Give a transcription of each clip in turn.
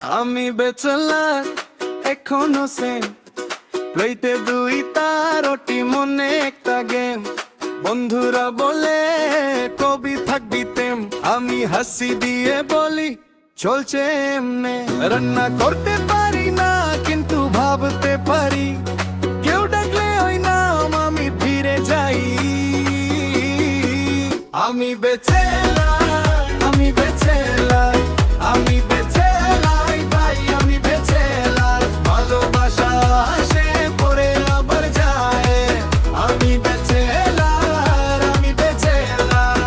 আমি বেচেলার এখনো সেম প্লেটে দুইটা রুটি মনে একটা গেম বন্ধুরা বলে কবি থাকবি তেম আমি হাসি দিয়ে বলি চলছে এমনে রান্না করতে পারি না কিন্তু ভাবতে পারি কেউ ডাকলে ওই নাম আমি ফিরে যাই আমি বেচেলার আমি বেচেলার আমি বেচেলাই ভাই আমি বেচেলার ভালোবাসা আসে পরে আবার যায় আমি বেচেলার আমি বেচেলার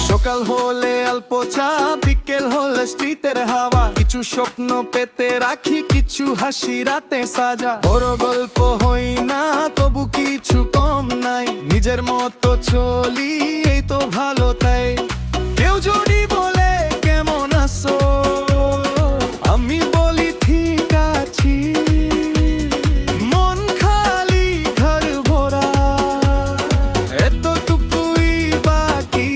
সকাল হলে অল্প চা বিকেল হলে স্ট্রিটের হাওয়া কিছু স্বপ্ন পেতে রাখি কিছু হাসি রাতে সাজা বড় গল্প হই না তবু কিছু কম নাই নিজের মতো চলি এই তো ভালো তাই কেউ যদি বলে কেমন আছো আমি বলি ঠিক আছি মন খালি ঘর ভরা এতটুকুই বাকি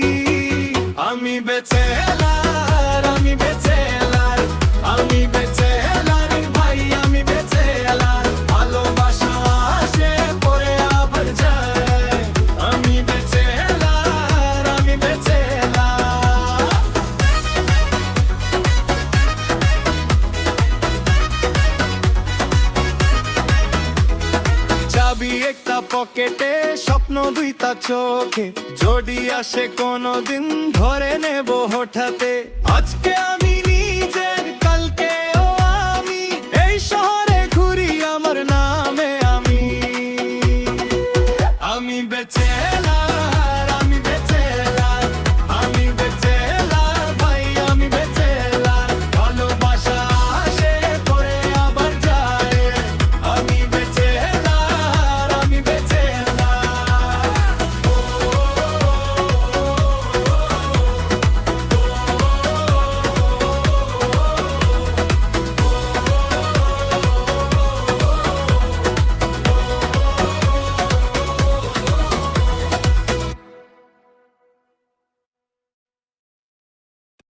আমি বেচেলার আমি বেচেলার আমি বেচেলার ভাই আমি বেচেলার ভালোবাসা আসে পরে আবার যায় আমি বেচেলার আমি বেচেলার চাবি একটা পকেটে স্বপ্ন দুইটা চোখে যদি আসে কোনোদিন ধরে নেব হঠাতে আজকে আমি নিজের কালকে ও আমি এই শহরে ঘুরি আমার নামে আমি বেচেলাম